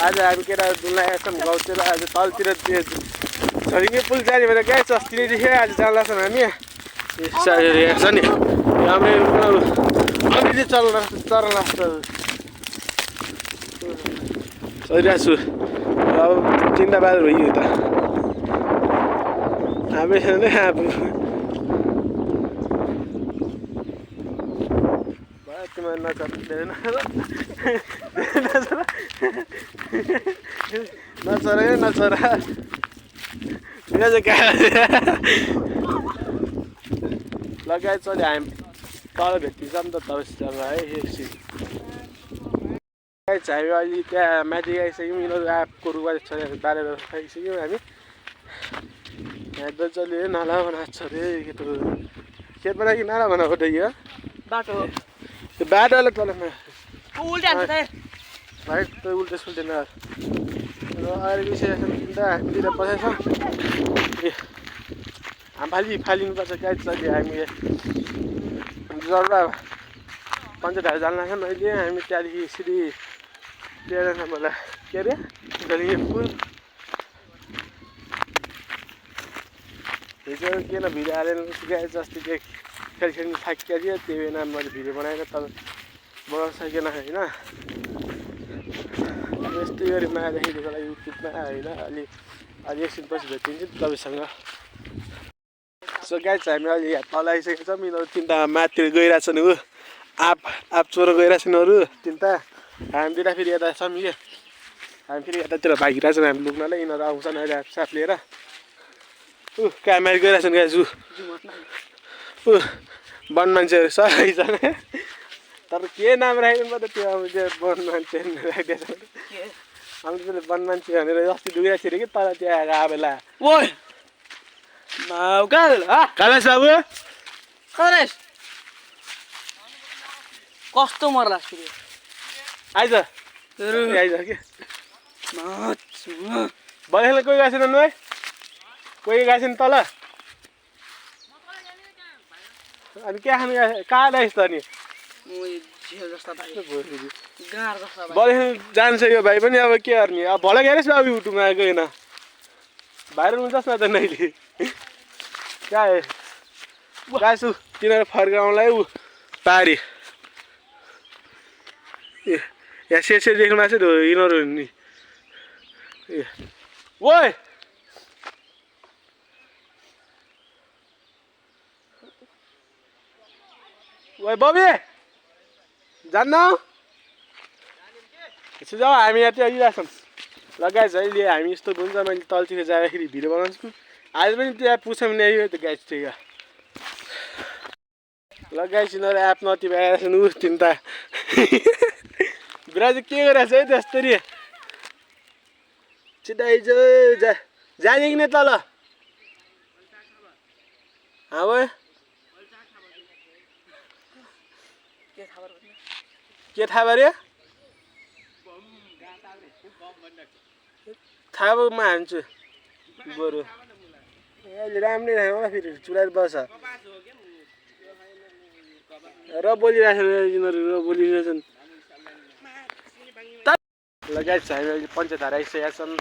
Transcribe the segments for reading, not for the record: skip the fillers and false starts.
आज हामी केटाहरू डुल्न आएछौँ गाउँतिर आज तलतिर झरिङ्गे पुल जाने भनेर गएछ अस्ति नै देखेँ आज जान लाग्छौँ हामी छ नि राम्रै अलिअलि चल्न लाग्छ चलिरहेको छु अब चिन्ता बहादुर भइयो त हामीसँग नै आफू तिमीहरू नचर लगायत चल्यो हामी तल भेटिन्छौँ त तपाईँसँग है एकछिन हामी अहिले त्यहाँ माथि गइसक्यौँ यिनीहरू आँपको रुवा बारेर खाइसक्यौँ हामी यहाँ त चल्यो नाला बनाएको छ अरे केटो खेतमा कि नाला बनाएको त यो बाटो त्यो बाटोलाई तलमा भाइ त उल्टे सुल्टे न र अहिले विषय हामीतिर पठाएछौँ ए हामी फालिनुपर्छ क्या चल्यो हामी जल्दा पञ्चायतहरू जान लाग्छ अहिले हामी त्यहाँदेखि सिधै त्यहाँ मलाई के अरे झरिङ्गे पुल हिजो किन भिडियो हालेर सिकाएछ अस्ति त्यो खेल्नु थाकिया थियो त्यही भएर मैले भिडियो बनाएर तर बनाउन सकेन होइन यस्तै गरी माया देखेको लागि युट्युबमा होइन अलि एकछिन पछि भेटिन्छ तपाईँसँग सो गाइस हामी अहिले यहाँ तल आइसकेको छौँ यिनीहरू तिनवटा माथितिर गइरहेछन् ऊ आँप चोरो गइरहेछन् यिनीहरू तिनवटा हामी दुइटा फेरि यता छौँ कि हामी फेरि यतातिर भागिरहेछौँ हामी लुक्नलाई यिनीहरू आउँछन् अहिले साथ लिएर क्यामेरा गइरहेछन् गाइस ऊ वन मान्छेहरू सबै छन् तर के नाम राख्नु पर्यो त्यो अब त्यो वन मान्छे राखिदिएछ अन्त त्यसले वन मान्छे भनेर अस्ति डुगिरहेको थियो कि तर त्यहाँ आएको आबेला कस्तो मर्ला आइज के बलेखलाई कोही गएको छैन है कोही गएको छैन तल अनि के खानु कहाँ ल्याइस् त अनि बलेखेल जान्छ यो भाइ पनि अब के गर्ने अब भला गएस् अब युट्युबमा आएको होइन भाइरल हुन्छ न त नैले क्या गाछु तिनीहरू फर्काउनलाई ऊ पारी ए यहाँ सेर देख्नु भएको छ यिनीहरू नि ए ओइ ओइ बबी जान्न यसो जाऊ हामी यहाँ चाहिँ आइरहेछौँ लगाएछ अहिले हामी यस्तो हुन्छ मैले तलतिर जाँदाखेरि भिडियो बनाउँछु आज पनि त्यहाँ पुछौँ नि आयो त गाइस ठिक लगाइस यिनीहरू एप नति भइरहेछन् ऊ तिनवटा बिराज के गरिरहेछ है त्यस्तरी छिटो आइज जाने कि नै तल अब के थाहा भयो थाहा भयो म हान्छु बरु अहिले राम्रै राख्नु होला फेरि चुडाएर बस्छ र बोलिरहेछन् यिनीहरू र बोलिरहेछन् लगाइछ हामी अहिले पञ्चायतहरू आइसकेका छन्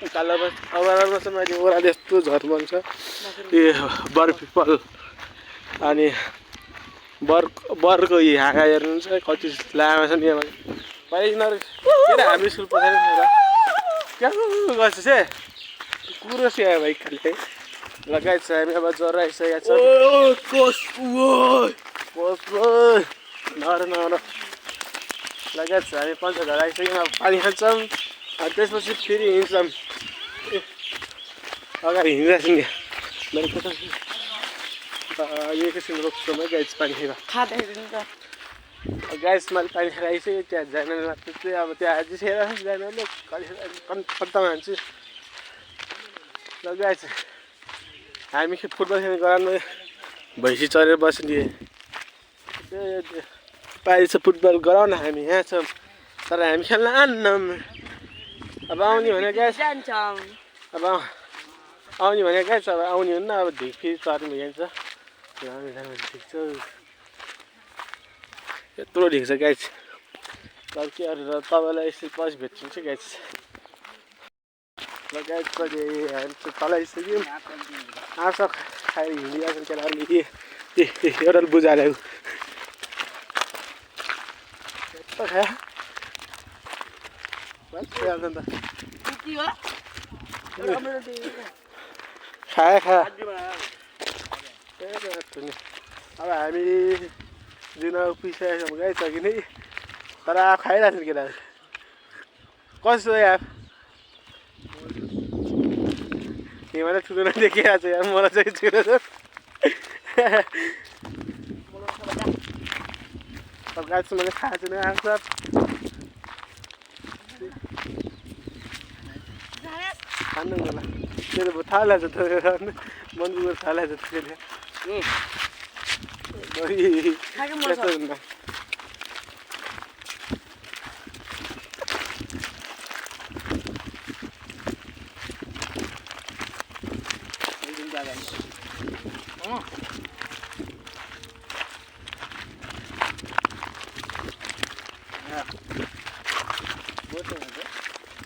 उकालो अवरमा चाहिँ अहिले ओह्रालो यस्तो झर बन्छ ए बर पिपल अनि बरको हाँगा हेर्नुहुन्छ कति लामा छ नि यहाँ पहिला यिनीहरू के अरे हाम्रो स्कुल पछाडि क्या गर्छ से कुरो सिकायो भाइ खालि लगाइछ हामी अब ज्वरो आइसकेका छ नर लगाइछ हामी पञ्चायतहरू आइसक्यौँ अब पानी खान्छौँ त्यसपछि फेरि हिँड्छौँ अगाडि हिँडिरहेको नि मेरो कता एकैछिन रोक्छु है गाइस पानी खाएर गाइस मैले पानी खाएर आइसक्यो त्यहाँ जान लाग्छ चाहिँ अब त्यहाँ जिसेर जानेले कन्फर्म हान्छु ल गाइस हामी फुटबल खेल्ने गराउनु भैँसी चढेर बस्ने पारि छ फुटबल गराउन हामी यहाँ छौँ तर हामी खेल्न आन्नौँ अब आउने भने गाइस अब आउने भने गाइस अब आउने हुन्न अब ढिक फेरि चढ्नु भइहाल्छ ठिक छ यत्रो ढिक छ गाइस तर के गरेर तपाईँलाई यसरी पछि भेट्छु गाइस ल गाइस अहिले हामी चाहिँ तल आइसक्यौँ आँसा खाएर हिँडिरहेको केटाहरूले एउटा बुझाएर खायो अन्त खायो खा अब हामी दिन पुगिसकेको गइसक्यो नि तर अब खाइरहेको छ केटाहरू कस्तो यार हिमालय ठुलो देखिरहेको छ यार मलाई चाहिँ ठुलो छ अब गाछ मैले खाएको छैन आउँछ खानु होला त्यो त थाहा लाग्छ त मनको थाहा लाग्छ त्यसले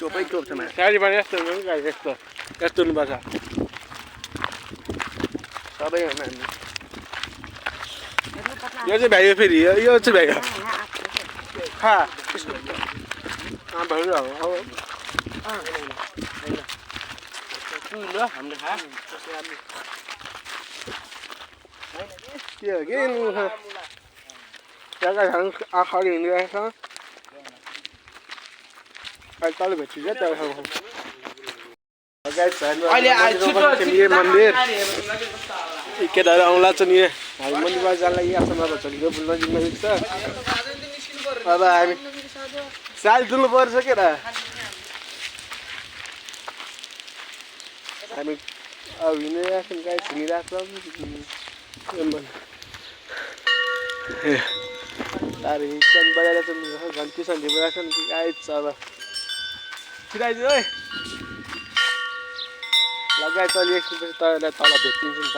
टोपै टोप छ मान्छे गाडीबाट यस्तो हुन्छ गाडी यस्तो यस्तो हुनुपर्छ सबै हो हामी यो चाहिँ भ्यायो फेरि यो चाहिँ भ्यायो खा भयो हामीले खा के हो कि जग्गा आँखाले हिँडिरहेको छ अहिले तल भेट्छु क्या त्यो मन्दिर केटाहरू आउँला छ नि हामी मन्दिरमा जान लागि आफ्नो नभएको छ यो नजिक नजिक छ अब हामी साल धुनु पर्छ केटा हामी अब हिँडिरहेको छौँ गाई हिँडिरहेको तार हिँड्छन् बजाएर छन् घन्टी सन्धी बजाएको छन् कि गाई छ अब छिराइदियो है लगाइ चलि एकछिनपछि तपाईँलाई तल भेटिदिन्छु नि त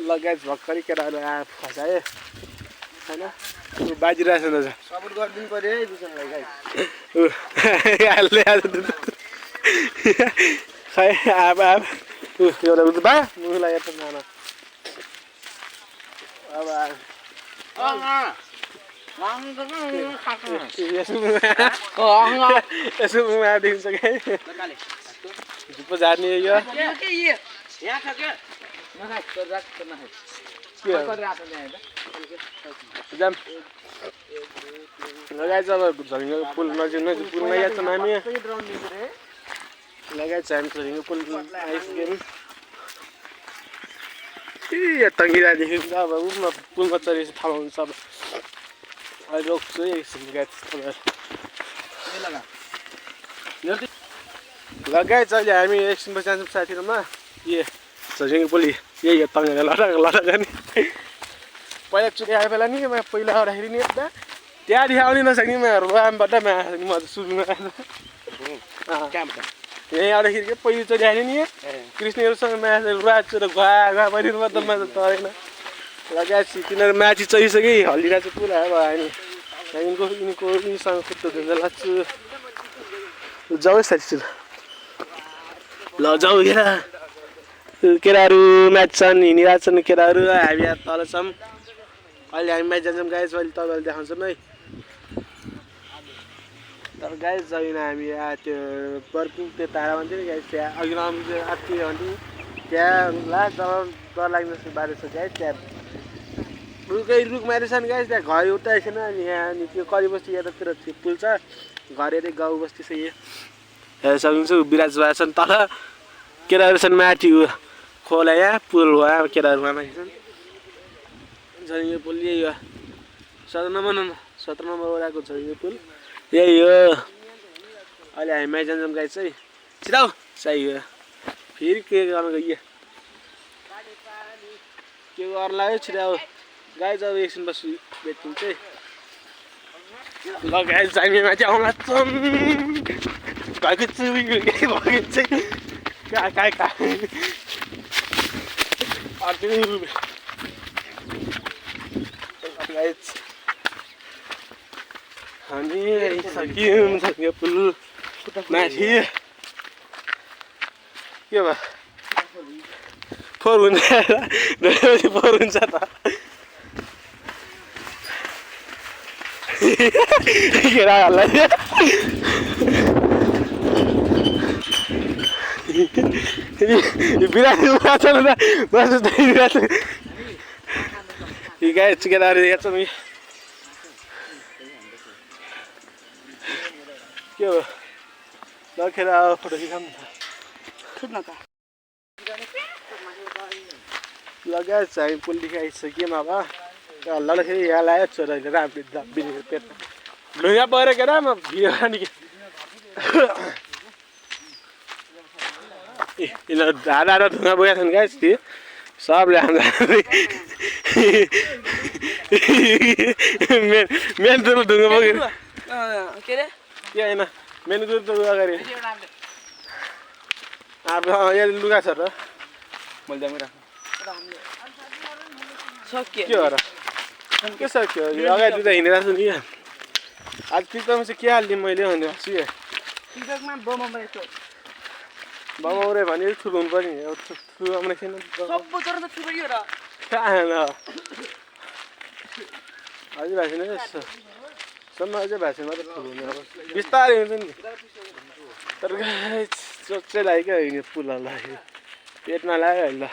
लगाइ भर्खरै केटाहरू आएर फसायो होइन बाजिरहेछ नि त सपोर्ट गरिदिनु पऱ्यो है दुसरालाई गाई हाल्दै खै अब एउटा उयो बा मुखलाई यता जान अब यसो मुमा दिन्छ कि झुप्पो झार्ने यो जाम लगाएछ अब झरिङ्गो पुल नजिक नजिक पुलमा यहाँ छ हामी लगाएछ हामी झरिङ्गो पुल आइसक्यौँ यहाँ तङ्गिरादेखि अब उमा पुलमा चढेपछि थाहा हुन्छ अब अहिले रोक्छु है एकछिन गाइस लगाएछ अहिले हामी एकछिनपछि जान्छौँ साथीहरूमा ए झरिङ्गो पुल यही हो तङ्गेर लटक नि पहिलाचोटि आए बेला नि पहिला आउँदाखेरि नि त्यहाँदेखि आउनै नसक्ने रुवामबाट म सुरुमा यहीँ आउँदाखेरि के पहिलोचोटि आएन नि कृष्णहरूसँग माछा रुवाचो र घुवा परिनु त माछा तरेन लगाएपछि तिनीहरू माथि चढिसक्यो हल्लिरहेको छ पुरा अब हामी यिनीसँग खुट्टो धुँदा लाग्छु जाऊ साथी ल जाऊ केटाहरू म्याच्छन् हिँडिरहेछन् केटाहरू हामी यहाँ तल छौँ अहिले हामी म्याच जान्छौँ गाइस अहिले तपाईँहरूले देखाउँछौँ है तर गाइस जगिन हामी यहाँ त्यो बर्पिङ त्यो तारा भन्थ्यो नि गाइस त्यहाँ अघि आउनु आत्तियो भन्थ्यो त्यहाँ ला डर लाग्ने जस्तो बाटो छ गाइस त्यहाँ रुख मारेछ नि गाइस त्यहाँ घर एउटा छैन अनि यहाँ अनि त्यो करिबस्ती यतातिर पुल छ घर हेरे गाउँ बस्ती छ यहाँ हेर्न सक्नुहुन्छ विराज भए छन् तल केटाहरू छन् माथि खोला यहाँ पुल हो केटाहरू माथि छन् झरिङ्गे पुल यही हो 17 नम्बर वडाको झरिङ्गे पुल यही हो अहिले हामी माथि जान्छौँ गाइस है छिराउ सही हो फेरि के गर्नु गयो के गर्नु लाग्यो छिराउ गाइस अब एकछिन बस्छु भेटिन्छ है ल गाइस हामी माथि आउँला छौँ भएको छु कहाँ गाइस सकिन्छ यो पुल माथि के भयो फोहोर हुन्छ धोएपछि फोहोर हुन्छ त केटाहरूलाई बिरामी भएको छ नि त बस गाई केटाहरू हेर्छ नि के हो नखेर फोटो खिचाउँ खिच्न त लगाएछ हामी पुलदेखि आइसक्यौँ अब हल्ला फेरि यहाँ लगायो छोराले राम्रो बिनेको पेटमा ढुङ्गा पऱ्यो केटा म भिडियो नि यिनीहरू ढाडा ढुङ्गा बोकेका छन् गाइस थिए सबले हाम्रो मेन ठुलो ढुङ्गा बोकेर के अरे के होइन मेन कुरो त अगाडि अब यहाँ लुगा छ र मैले दामी राख्नु सक्यो के हो र के सक्यो अगाडि त हिँडिरहेको छु नि आज टिकटकमा चाहिँ के हालिदिएँ मैले भनेर छु यहाँ टिकटकमा बममा यसो बमाउरे भने ठुलो हुनु पर्यो नि ठुलो आउने छैन सबै तर त ठुलो यो र कहाँ अझै भएको छैन यस्तो सम्म अझै भएको छैन मात्रै ठुलो हुने अब बिस्तारै हुन्छ नि तर सोचै लाग्यो क्या हिँड्ने पुलहरूलाई पेटमा लाग्यो अहिले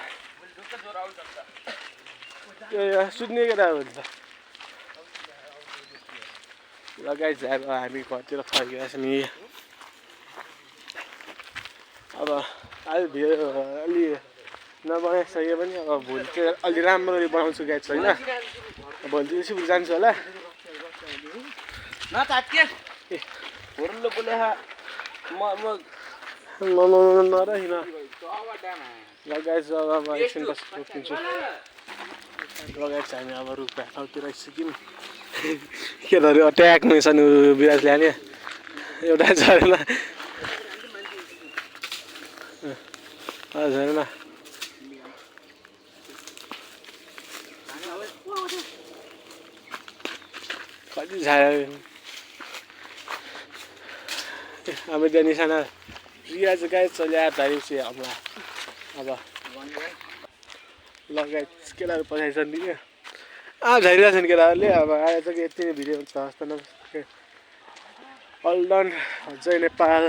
त्यो सुत्ने केटा हो नि त लगाइ चाहिँ अब हामी घरतिर फर्किरहेको छ नि अब अहिले भिडियो अलि नबनाइसके पनि अब भोलि चाहिँ अलि राम्ररी बनाउँछु गाइस होइन भोलि चाहिँ सिलगढी जान्छु होला नरहिन लगाइज अब एकछिन बस रोकिन्छु लगाइज हामी अब रुखा ठाउँतिर आइसक्यौँ केटाहरू अट्याकमा सानो बिराज ल्याउने एउटा झरेन झरेन कति झार्यो हामी त्यहाँ निशाना रिया चाहिँ गाई चल्या धारेपछि हामीलाई अब लगायत केटाहरू पठाइछन् नि क्या झरिरहेको छन् केटाहरूले अब आएर चाहिँ यति नै भिडियो हुन्छ हस्त न अल डन जय नेपाल।